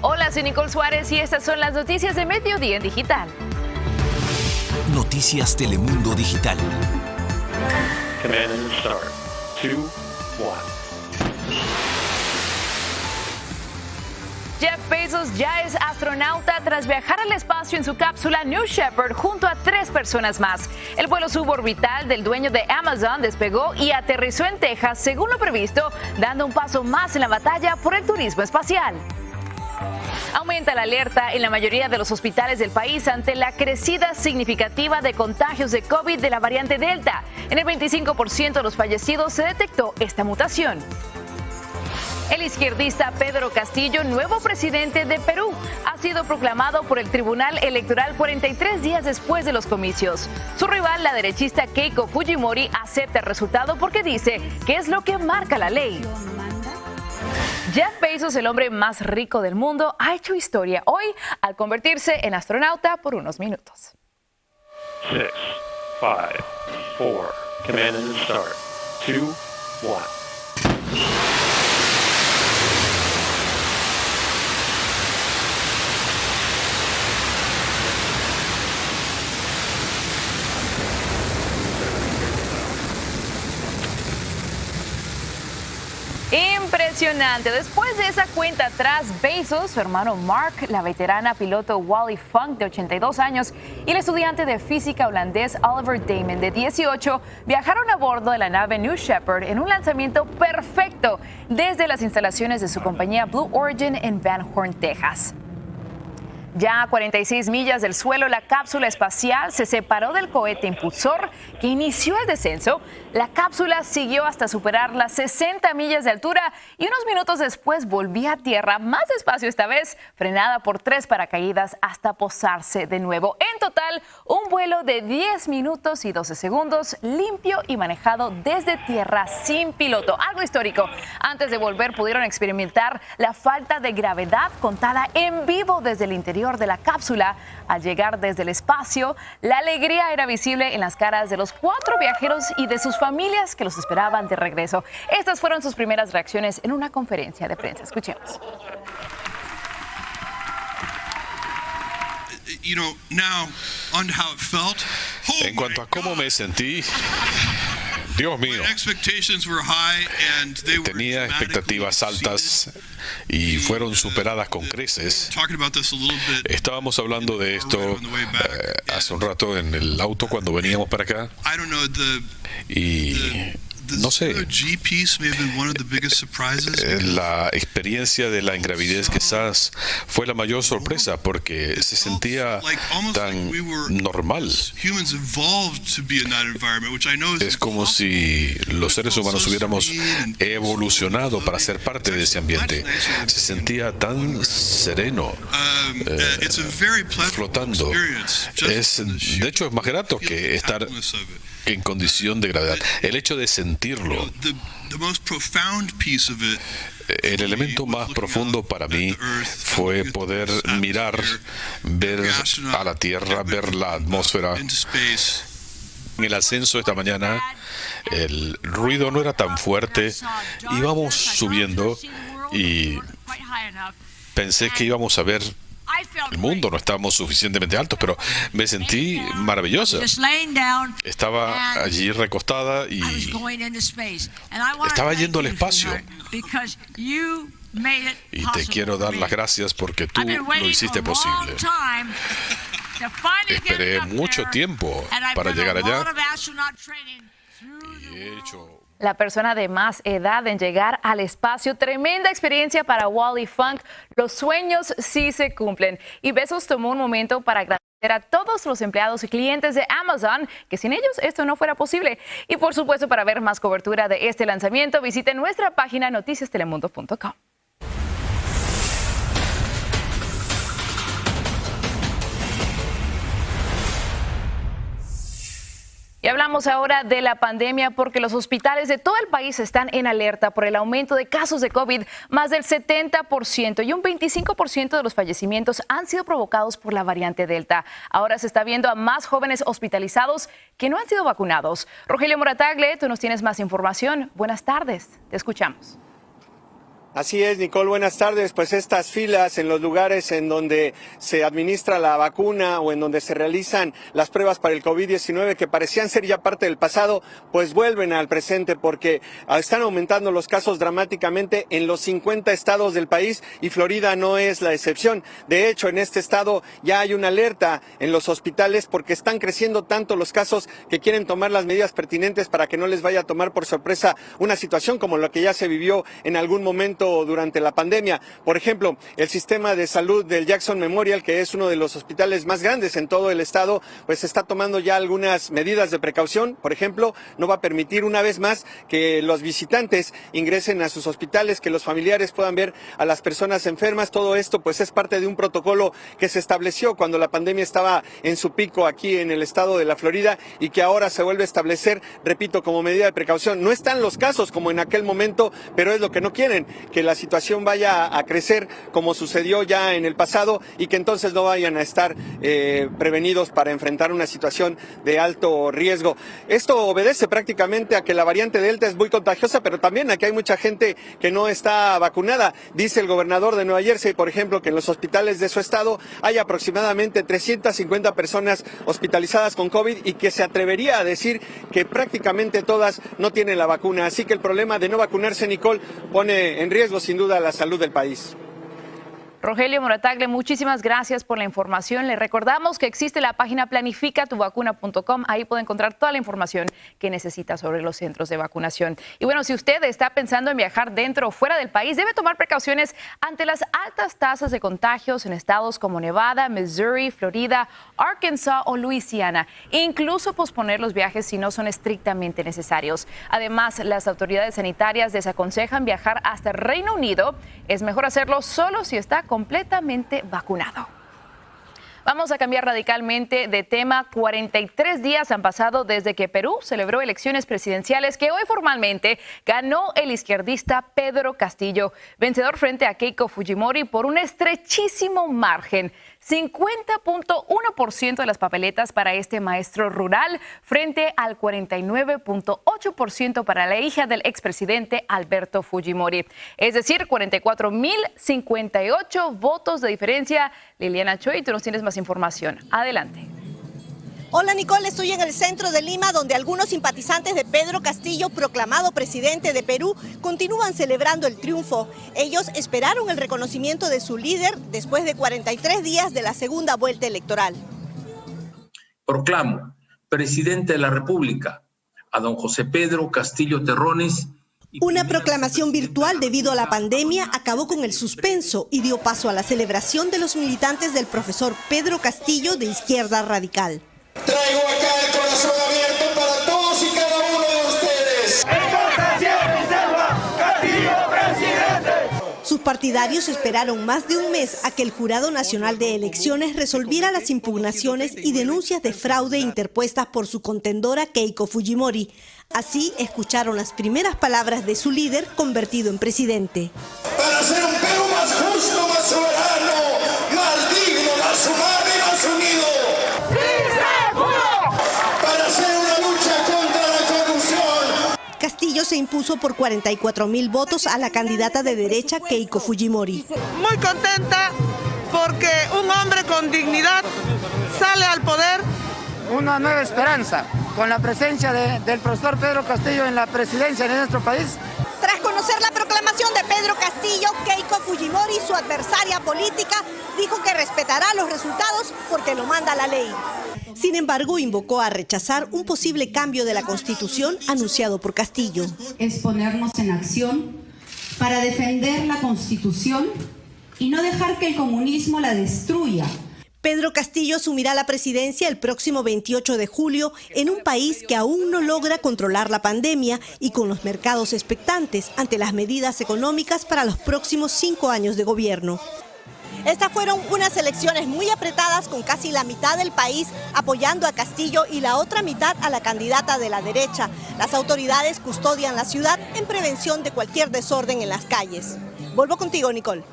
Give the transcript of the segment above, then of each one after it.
Hola, soy Nicole Suárez y estas son las noticias de Mediodía en Digital. Noticias Telemundo Digital. Command and start. 2, 1. Jeff Bezos ya es astronauta tras viajar al espacio en su cápsula New Shepard junto a 3 personas más. El vuelo suborbital del dueño de Amazon despegó y aterrizó en Texas según lo previsto, dando un paso más en la batalla por el turismo espacial. Aumenta la alerta en la mayoría de los hospitales del país ante la crecida significativa de contagios de COVID de la variante Delta. En el 25% de los fallecidos se detectó esta mutación. El izquierdista Pedro Castillo, nuevo presidente de Perú, ha sido proclamado por el Tribunal Electoral 43 días después de los comicios. Su rival, la derechista Keiko Fujimori, acepta el resultado porque dice que es lo que marca la ley. Jeff Bezos, el hombre más rico del mundo, ha hecho historia hoy al convertirse en astronauta por unos minutos. 6, 5, 4. Command and start. 2, 1. Impresionante. Después de esa cuenta atrás, Bezos, su hermano Mark, la veterana piloto Wally Funk de 82 años y el estudiante de física holandés Oliver Damon de 18 viajaron a bordo de la nave New Shepard en un lanzamiento perfecto desde las instalaciones de su compañía Blue Origin en Van Horn, Texas. Ya a 46 millas del suelo, la cápsula espacial se separó del cohete impulsor que inició el descenso. La cápsula siguió hasta superar las 60 millas de altura y unos minutos después volvía a tierra, más despacio esta vez, frenada por 3 paracaídas hasta posarse de nuevo. En total, un vuelo de 10 minutos y 12 segundos, limpio y manejado desde tierra sin piloto. Algo histórico. Antes de volver pudieron experimentar la falta de gravedad contada en vivo desde el interior de la cápsula. Al llegar desde el espacio, la alegría era visible en las caras de los 4 viajeros y de sus familias que los esperaban de regreso. Estas fueron sus primeras reacciones en una conferencia de prensa. Escuchemos. En cuanto a cómo me sentí, Dios mío, tenía expectativas altas y fueron superadas con creces. Estábamos hablando de esto hace un rato en el auto cuando veníamos para acá. Y no sé, la experiencia de la ingravidez quizás fue la mayor sorpresa porque se sentía tan normal. Es como si los seres humanos hubiéramos evolucionado para ser parte de ese ambiente. Se sentía tan sereno, flotando. De hecho, es más grato que estar en condición de gravedad. El hecho de sentirlo. El elemento más profundo para mí fue poder mirar, ver a la Tierra, ver la atmósfera. En el ascenso esta mañana, el ruido no era tan fuerte. Íbamos subiendo y pensé que íbamos a ver el mundo, no estábamos suficientemente altos, pero me sentí maravillosa. Estaba allí recostada y estaba yendo al espacio. Y te quiero dar las gracias porque tú lo hiciste posible. Esperé mucho tiempo para llegar allá y he hecho... La persona de más edad en llegar al espacio. Tremenda experiencia para Wally Funk. Los sueños sí se cumplen. Y Bezos tomó un momento para agradecer a todos los empleados y clientes de Amazon, que sin ellos esto no fuera posible. Y por supuesto, para ver más cobertura de este lanzamiento, visite nuestra página noticiastelemundo.com. Y hablamos ahora de la pandemia porque los hospitales de todo el país están en alerta por el aumento de casos de COVID. Más del 70% y un 25% de los fallecimientos han sido provocados por la variante Delta. Ahora se está viendo a más jóvenes hospitalizados que no han sido vacunados. Rogelio Moratagle, tú nos tienes más información. Buenas tardes, te escuchamos. Así es, Nicole, buenas tardes. Pues estas filas en los lugares en donde se administra la vacuna o en donde se realizan las pruebas para el COVID-19 que parecían ser ya parte del pasado, pues vuelven al presente porque están aumentando los casos dramáticamente en los 50 estados del país y Florida no es la excepción. De hecho, en este estado ya hay una alerta en los hospitales porque están creciendo tanto los casos que quieren tomar las medidas pertinentes para que no les vaya a tomar por sorpresa una situación como la que ya se vivió en algún momento durante la pandemia. Por ejemplo, el sistema de salud del Jackson Memorial, que es uno de los hospitales más grandes en todo el estado, pues está tomando ya algunas medidas de precaución. Por ejemplo, no va a permitir una vez más que los visitantes ingresen a sus hospitales, que los familiares puedan ver a las personas enfermas. Todo esto pues es parte de un protocolo que se estableció cuando la pandemia estaba en su pico aquí en el estado de la Florida y que ahora se vuelve a establecer, repito, como medida de precaución. No están los casos como en aquel momento, pero es lo que no quieren, que la situación vaya a crecer como sucedió ya en el pasado y que entonces no vayan a estar prevenidos para enfrentar una situación de alto riesgo. Esto obedece prácticamente a que la variante Delta es muy contagiosa, pero también a que hay mucha gente que no está vacunada. Dice el gobernador de Nueva Jersey, por ejemplo, que en los hospitales de su estado hay aproximadamente 350 personas hospitalizadas con COVID y que se atrevería a decir que prácticamente todas no tienen la vacuna. Así que el problema de no vacunarse, Nicole, pone en riesgo sin duda la salud del país. Rogelio Morattagle, muchísimas gracias por la información. Le recordamos que existe la página planificatuvacuna.com. Ahí puede encontrar toda la información que necesita sobre los centros de vacunación. Y bueno, si usted está pensando en viajar dentro o fuera del país, debe tomar precauciones ante las altas tasas de contagios en estados como Nevada, Missouri, Florida, Arkansas o Luisiana. Incluso posponer los viajes si no son estrictamente necesarios. Además, las autoridades sanitarias desaconsejan viajar hasta Reino Unido. Es mejor hacerlo solo si está completamente vacunado. Vamos a cambiar radicalmente de tema. 43 días han pasado desde que Perú celebró elecciones presidenciales que hoy formalmente ganó el izquierdista Pedro Castillo, vencedor frente a Keiko Fujimori por un estrechísimo margen. 50.1% de las papeletas para este maestro rural frente al 49.8% para la hija del expresidente Alberto Fujimori. Es decir, 44.058 votos de diferencia. Liliana Choi, tú nos tienes más información. Adelante. Hola Nicole, estoy en el centro de Lima donde algunos simpatizantes de Pedro Castillo, proclamado presidente de Perú, continúan celebrando el triunfo. Ellos esperaron el reconocimiento de su líder después de 43 días de la segunda vuelta electoral. Proclamo presidente de la República a don José Pedro Castillo Terrones. Una proclamación virtual debido a la pandemia acabó con el suspenso y dio paso a la celebración de los militantes del profesor Pedro Castillo de Izquierda Radical. Traigo acá el corazón abierto para todos y cada uno de ustedes. Sus partidarios esperaron más de un mes a que el Jurado Nacional de Elecciones resolviera las impugnaciones y denuncias de fraude interpuestas por su contendora Keiko Fujimori. Así escucharon las primeras palabras de su líder convertido en presidente. Para hacer un Perú más justo, más soberano, más digno, más humano y más unido. Para hacer una lucha contra la corrupción. Castillo se impuso por 44.000 votos a la candidata de derecha Keiko Fujimori. Muy contenta porque un hombre con dignidad sale al poder. Una nueva esperanza con la presencia del profesor Pedro Castillo en la presidencia de nuestro país. Tras conocer la proclamación de Pedro Castillo, Keiko Fujimori, su adversaria política, dijo que respetará los resultados porque lo manda la ley. Sin embargo, invocó a rechazar un posible cambio de la Constitución anunciado por Castillo. Es ponernos en acción para defender la Constitución y no dejar que el comunismo la destruya. Pedro Castillo asumirá la presidencia el próximo 28 de julio en un país que aún no logra controlar la pandemia y con los mercados expectantes ante las medidas económicas para los próximos 5 años de gobierno. Estas fueron unas elecciones muy apretadas con casi la mitad del país apoyando a Castillo y la otra mitad a la candidata de la derecha. Las autoridades custodian la ciudad en prevención de cualquier desorden en las calles. Vuelvo contigo, Nicole.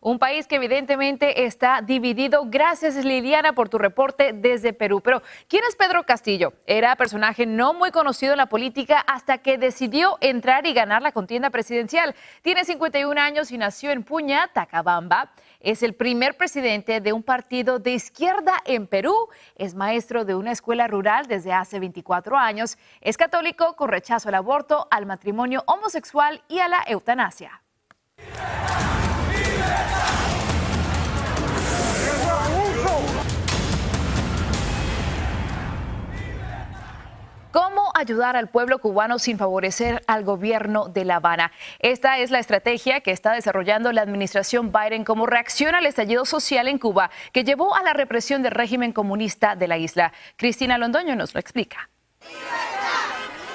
Un país que evidentemente está dividido. Gracias, Liliana, por tu reporte desde Perú. Pero, ¿quién es Pedro Castillo? Era personaje no muy conocido en la política hasta que decidió entrar y ganar la contienda presidencial. Tiene 51 años y nació en Puña, Tacabamba. Es el primer presidente de un partido de izquierda en Perú. Es maestro de una escuela rural desde hace 24 años. Es católico con rechazo al aborto, al matrimonio homosexual y a la eutanasia. ¿Cómo ayudar al pueblo cubano sin favorecer al gobierno de La Habana? Esta es la estrategia que está desarrollando la administración Biden como reacción al estallido social en Cuba que llevó a la represión del régimen comunista de la isla. Cristina Londoño nos lo explica.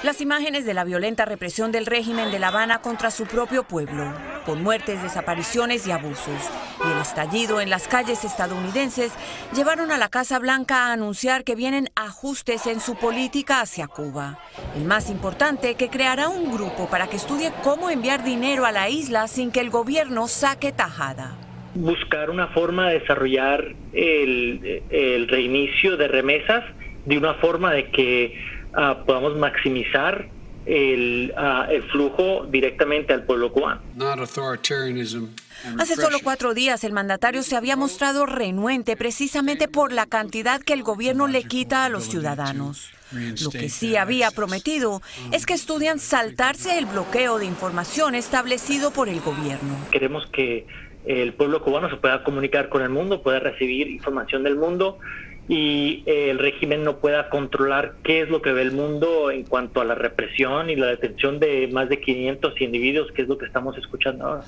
Las imágenes de la violenta represión del régimen de La Habana contra su propio pueblo, con muertes, desapariciones y abusos, y el estallido en las calles estadounidenses llevaron a la Casa Blanca a anunciar que vienen ajustes en su política hacia Cuba. El más importante, que creará un grupo para que estudie cómo enviar dinero a la isla sin que el gobierno saque tajada. Buscar una forma de desarrollar el reinicio de remesas de una forma de que podamos maximizar el flujo directamente al pueblo cubano. Hace solo 4 días el mandatario se había mostrado renuente precisamente por la cantidad que el gobierno le quita a los ciudadanos. Lo que sí había prometido es que estudian saltarse el bloqueo de información establecido por el gobierno. Queremos que el pueblo cubano se pueda comunicar con el mundo, pueda recibir información del mundo y el régimen no pueda controlar qué es lo que ve el mundo en cuanto a la represión y la detención de más de 500 individuos, que es lo que estamos escuchando ahora.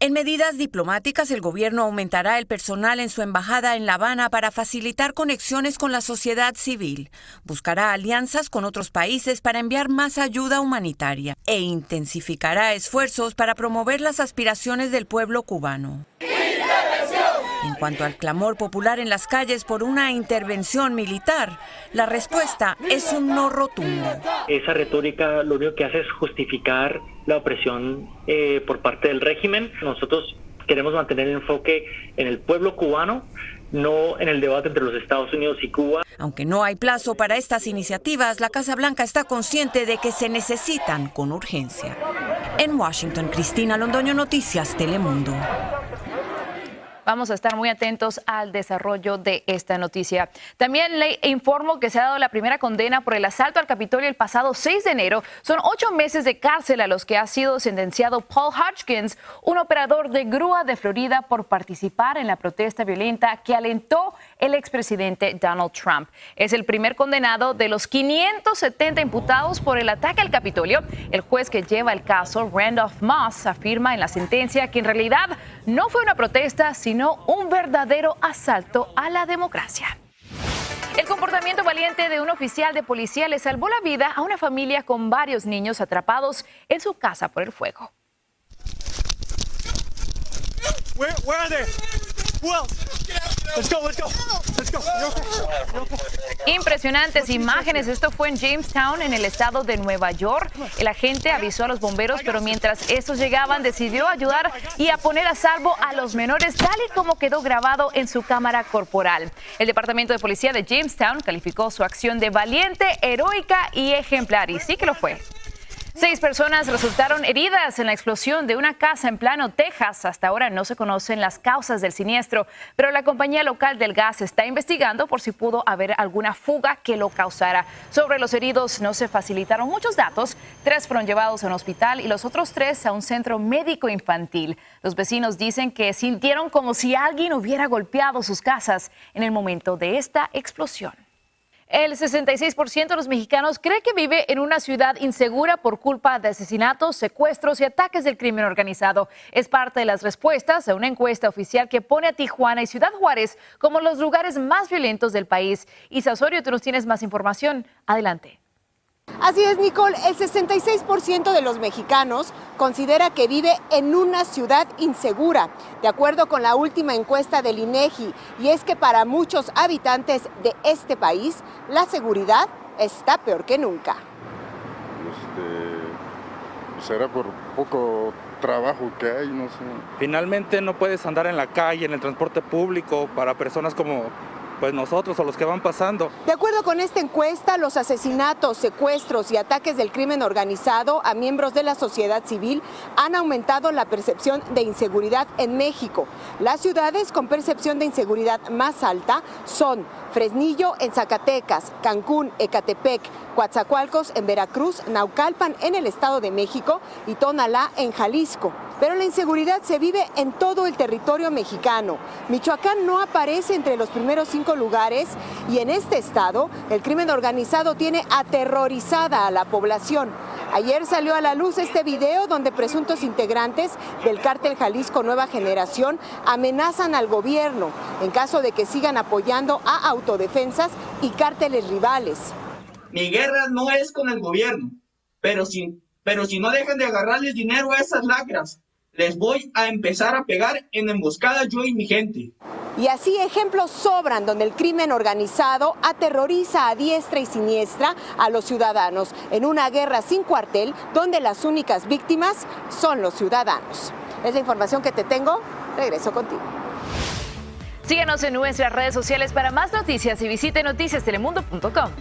En medidas diplomáticas, el gobierno aumentará el personal en su embajada en La Habana para facilitar conexiones con la sociedad civil. Buscará alianzas con otros países para enviar más ayuda humanitaria e intensificará esfuerzos para promover las aspiraciones del pueblo cubano. En cuanto al clamor popular en las calles por una intervención militar, la respuesta es un no rotundo. Esa retórica lo único que hace es justificar la opresión por parte del régimen. Nosotros queremos mantener el enfoque en el pueblo cubano, no en el debate entre los Estados Unidos y Cuba. Aunque no hay plazo para estas iniciativas, la Casa Blanca está consciente de que se necesitan con urgencia. En Washington, Cristina Londoño, Noticias Telemundo. Vamos a estar muy atentos al desarrollo de esta noticia. También le informo que se ha dado la primera condena por el asalto al Capitolio el pasado 6 de enero. Son 8 meses de cárcel a los que ha sido sentenciado Paul Hodgkins, un operador de grúa de Florida, por participar en la protesta violenta que alentó el expresidente Donald Trump. Es el primer condenado de los 570 imputados por el ataque al Capitolio. El juez que lleva el caso, Randolph Moss, afirma en la sentencia que en realidad no fue una protesta, sino un verdadero asalto a la democracia. El comportamiento valiente de un oficial de policía le salvó la vida a una familia con varios niños atrapados en su casa por el fuego. Where are they? Who else? Let's go. Impresionantes imágenes. Esto fue en Jamestown, en el estado de Nueva York. El agente avisó a los bomberos, pero mientras estos llegaban, decidió ayudar y a poner a salvo a los menores, tal y como quedó grabado en su cámara corporal. El Departamento de Policía de Jamestown calificó su acción de valiente, heroica y ejemplar, y sí que lo fue. 6 personas resultaron heridas en la explosión de una casa en Plano, Texas. Hasta ahora no se conocen las causas del siniestro, pero la compañía local del gas está investigando por si pudo haber alguna fuga que lo causara. Sobre los heridos no se facilitaron muchos datos. 3 fueron llevados a un hospital y los otros 3 a un centro médico infantil. Los vecinos dicen que sintieron como si alguien hubiera golpeado sus casas en el momento de esta explosión. El 66% de los mexicanos cree que vive en una ciudad insegura por culpa de asesinatos, secuestros y ataques del crimen organizado. Es parte de las respuestas a una encuesta oficial que pone a Tijuana y Ciudad Juárez como los lugares más violentos del país. Isa Osorio, tú nos tienes más información. Adelante. Así es, Nicole, el 66% de los mexicanos considera que vive en una ciudad insegura, de acuerdo con la última encuesta del INEGI, y es que para muchos habitantes de este país, la seguridad está peor que nunca. Será por poco trabajo que hay, no sé. Finalmente no puedes andar en la calle, en el transporte público, para personas como pues nosotros o los que van pasando. De acuerdo con esta encuesta, los asesinatos, secuestros y ataques del crimen organizado a miembros de la sociedad civil han aumentado la percepción de inseguridad en México. Las ciudades con percepción de inseguridad más alta son Fresnillo en Zacatecas, Cancún, Ecatepec, Coatzacoalcos en Veracruz, Naucalpan en el Estado de México y Tonalá en Jalisco. Pero la inseguridad se vive en todo el territorio mexicano. Michoacán no aparece entre los primeros 5 lugares y en este estado el crimen organizado tiene aterrorizada a la población. Ayer salió a la luz este video donde presuntos integrantes del cártel Jalisco Nueva Generación amenazan al gobierno en caso de que sigan apoyando a autodefensas y cárteles rivales. Mi guerra no es con el gobierno, pero si no dejan de agarrarles dinero a esas lacras, les voy a empezar a pegar en emboscada yo y mi gente. Y así ejemplos sobran donde el crimen organizado aterroriza a diestra y siniestra a los ciudadanos en una guerra sin cuartel donde las únicas víctimas son los ciudadanos. Es la información que te tengo. Regreso contigo. Síguenos en nuestras redes sociales para más noticias y visite noticiastelemundo.com.